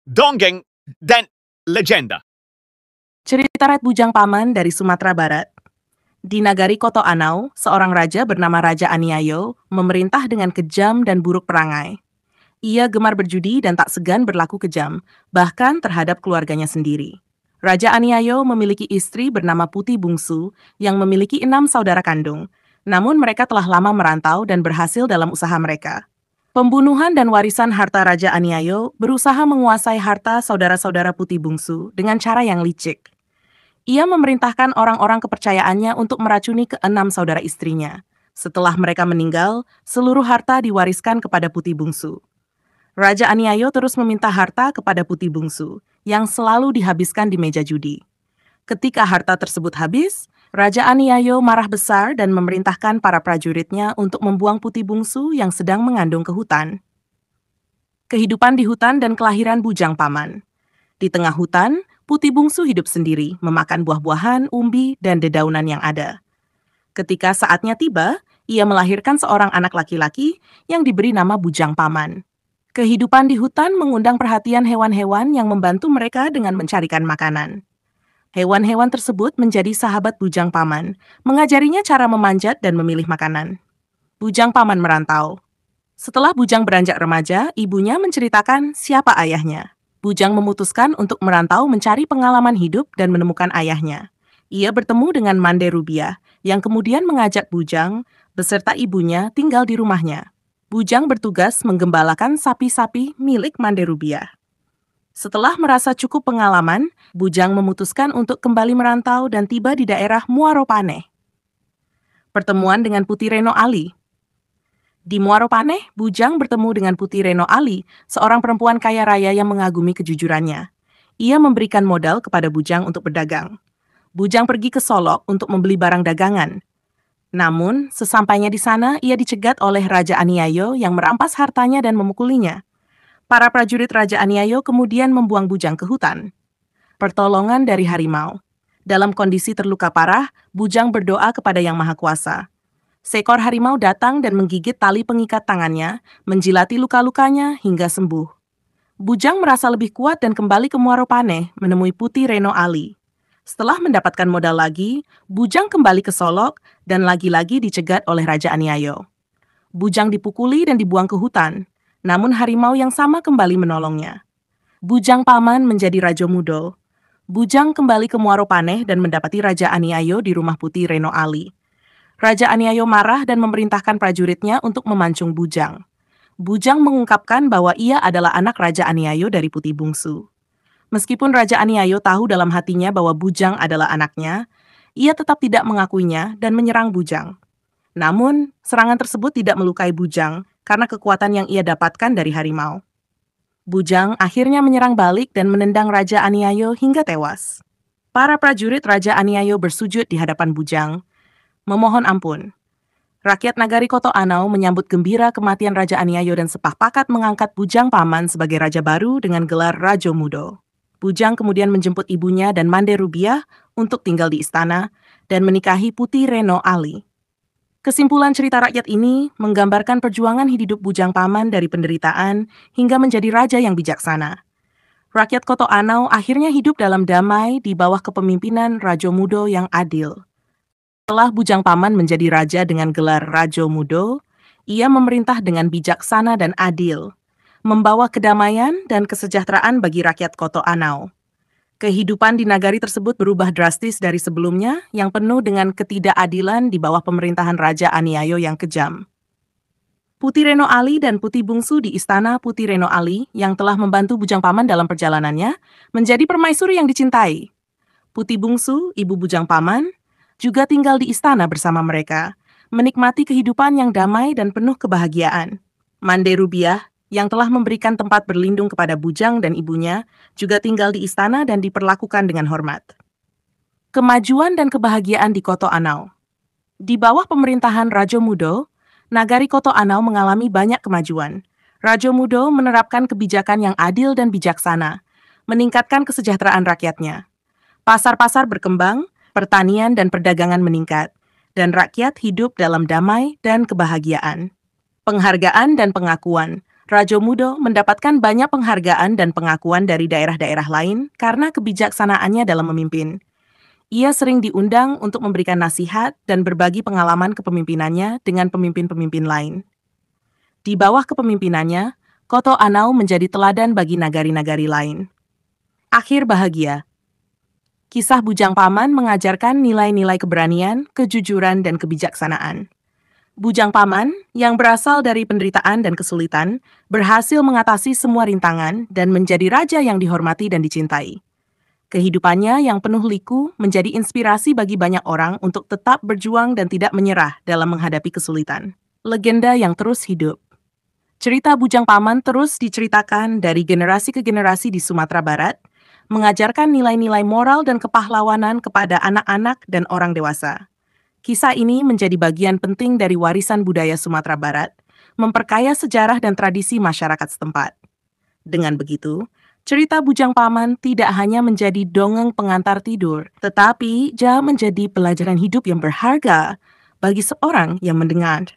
dongeng, dan legenda. Cerita Rakyat Bujang Paman dari Sumatera Barat. Di nagari Koto Anau, seorang raja bernama Raja Aniayo memerintah dengan kejam dan buruk perangai. Ia gemar berjudi dan tak segan berlaku kejam, bahkan terhadap keluarganya sendiri. Raja Aniayo memiliki istri bernama Putih Bungsu yang memiliki 6 saudara kandung, namun mereka telah lama merantau dan berhasil dalam usaha mereka. Pembunuhan dan warisan harta Raja Aniayo berusaha menguasai harta saudara-saudara Putih Bungsu dengan cara yang licik. Ia memerintahkan orang-orang kepercayaannya untuk meracuni ke-6 saudara istrinya. Setelah mereka meninggal, seluruh harta diwariskan kepada Putih Bungsu. Raja Aniayo terus meminta harta kepada Putih Bungsu, yang selalu dihabiskan di meja judi. Ketika harta tersebut habis, Raja Aniayo marah besar dan memerintahkan para prajuritnya untuk membuang Putih Bungsu yang sedang mengandung ke hutan. Kehidupan di hutan dan kelahiran Bujang Paman. Di tengah hutan, Putih Bungsu hidup sendiri, memakan buah-buahan, umbi, dan dedaunan yang ada. Ketika saatnya tiba, ia melahirkan seorang anak laki-laki yang diberi nama Bujang Paman. Kehidupan di hutan mengundang perhatian hewan-hewan yang membantu mereka dengan mencarikan makanan. Hewan-hewan tersebut menjadi sahabat Bujang Paman, mengajarinya cara memanjat dan memilih makanan. Bujang Paman merantau. Setelah Bujang beranjak remaja, ibunya menceritakan siapa ayahnya. Bujang memutuskan untuk merantau mencari pengalaman hidup dan menemukan ayahnya. Ia bertemu dengan Mande Rubiah, yang kemudian mengajak Bujang beserta ibunya tinggal di rumahnya. Bujang bertugas menggembalakan sapi-sapi milik Mande Rubiah. Setelah merasa cukup pengalaman, Bujang memutuskan untuk kembali merantau dan tiba di daerah Muaropane. Pertemuan dengan Putih Reno Ali. Di Muaropane, Bujang bertemu dengan Putih Reno Ali, seorang perempuan kaya raya yang mengagumi kejujurannya. Ia memberikan modal kepada Bujang untuk berdagang. Bujang pergi ke Solok untuk membeli barang dagangan. Namun, sesampainya di sana, ia dicegat oleh Raja Aniayo yang merampas hartanya dan memukulinya. Para prajurit Raja Aniayo kemudian membuang Bujang ke hutan. Pertolongan dari harimau. Dalam kondisi terluka parah, Bujang berdoa kepada Yang Maha Kuasa. Seekor harimau datang dan menggigit tali pengikat tangannya, menjilati luka-lukanya hingga sembuh. Bujang merasa lebih kuat dan kembali ke Muaropane menemui Putih Reno Ali. Setelah mendapatkan modal lagi, Bujang kembali ke Solok dan lagi-lagi dicegat oleh Raja Aniayo. Bujang dipukuli dan dibuang ke hutan, namun harimau yang sama kembali menolongnya. Bujang Paman menjadi Raja Mudo. Bujang kembali ke Muaropane dan mendapati Raja Aniayo di rumah Putih Reno Ali. Raja Aniayo marah dan memerintahkan prajuritnya untuk memancung Bujang. Bujang mengungkapkan bahwa ia adalah anak Raja Aniayo dari Putih Bungsu. Meskipun Raja Aniayo tahu dalam hatinya bahwa Bujang adalah anaknya, ia tetap tidak mengakuinya dan menyerang Bujang. Namun, serangan tersebut tidak melukai Bujang karena kekuatan yang ia dapatkan dari harimau. Bujang akhirnya menyerang balik dan menendang Raja Aniayo hingga tewas. Para prajurit Raja Aniayo bersujud di hadapan Bujang, memohon ampun. Rakyat nagari Koto Anau menyambut gembira kematian Raja Aniayo dan sepakat mengangkat Bujang Paman sebagai raja baru dengan gelar Raja Mudo. Bujang kemudian menjemput ibunya dan Mande Rubiah untuk tinggal di istana dan menikahi Putih Reno Ali. Kesimpulan cerita rakyat ini menggambarkan perjuangan hidup Bujang Paman dari penderitaan hingga menjadi raja yang bijaksana. Rakyat Koto Anau akhirnya hidup dalam damai di bawah kepemimpinan Raja Mudo yang adil. Setelah Bujang Paman menjadi raja dengan gelar Raja Mudo, ia memerintah dengan bijaksana dan adil, membawa kedamaian dan kesejahteraan bagi rakyat Koto Anau. Kehidupan di nagari tersebut berubah drastis dari sebelumnya yang penuh dengan ketidakadilan di bawah pemerintahan Raja Aniayo yang kejam. Putih Reno Ali dan Putih Bungsu di istana Putih Reno Ali yang telah membantu Bujang Paman dalam perjalanannya menjadi permaisuri yang dicintai. Putih Bungsu, ibu Bujang Paman, juga tinggal di istana bersama mereka, menikmati kehidupan yang damai dan penuh kebahagiaan. Mande Rubiah, yang telah memberikan tempat berlindung kepada Bujang dan ibunya, juga tinggal di istana dan diperlakukan dengan hormat. Kemajuan dan kebahagiaan di Koto Anau. Di bawah pemerintahan Raja Mudo, nagari Koto Anau mengalami banyak kemajuan. Raja Mudo menerapkan kebijakan yang adil dan bijaksana, meningkatkan kesejahteraan rakyatnya. Pasar-pasar berkembang, pertanian dan perdagangan meningkat, dan rakyat hidup dalam damai dan kebahagiaan. Penghargaan dan pengakuan. Rajo Mudo mendapatkan banyak penghargaan dan pengakuan dari daerah-daerah lain karena kebijaksanaannya dalam memimpin. Ia sering diundang untuk memberikan nasihat dan berbagi pengalaman kepemimpinannya dengan pemimpin-pemimpin lain. Di bawah kepemimpinannya, Koto Anau menjadi teladan bagi nagari-nagari lain. Akhir bahagia. Kisah Bujang Paman mengajarkan nilai-nilai keberanian, kejujuran, dan kebijaksanaan. Bujang Paman, yang berasal dari penderitaan dan kesulitan, berhasil mengatasi semua rintangan dan menjadi raja yang dihormati dan dicintai. Kehidupannya yang penuh liku menjadi inspirasi bagi banyak orang untuk tetap berjuang dan tidak menyerah dalam menghadapi kesulitan. Legenda yang terus hidup. Cerita Bujang Paman terus diceritakan dari generasi ke generasi di Sumatera Barat, mengajarkan nilai-nilai moral dan kepahlawanan kepada anak-anak dan orang dewasa. Kisah ini menjadi bagian penting dari warisan budaya Sumatera Barat, memperkaya sejarah dan tradisi masyarakat setempat. Dengan begitu, cerita Bujang Paman tidak hanya menjadi dongeng pengantar tidur, tetapi juga menjadi pelajaran hidup yang berharga bagi seorang yang mendengar.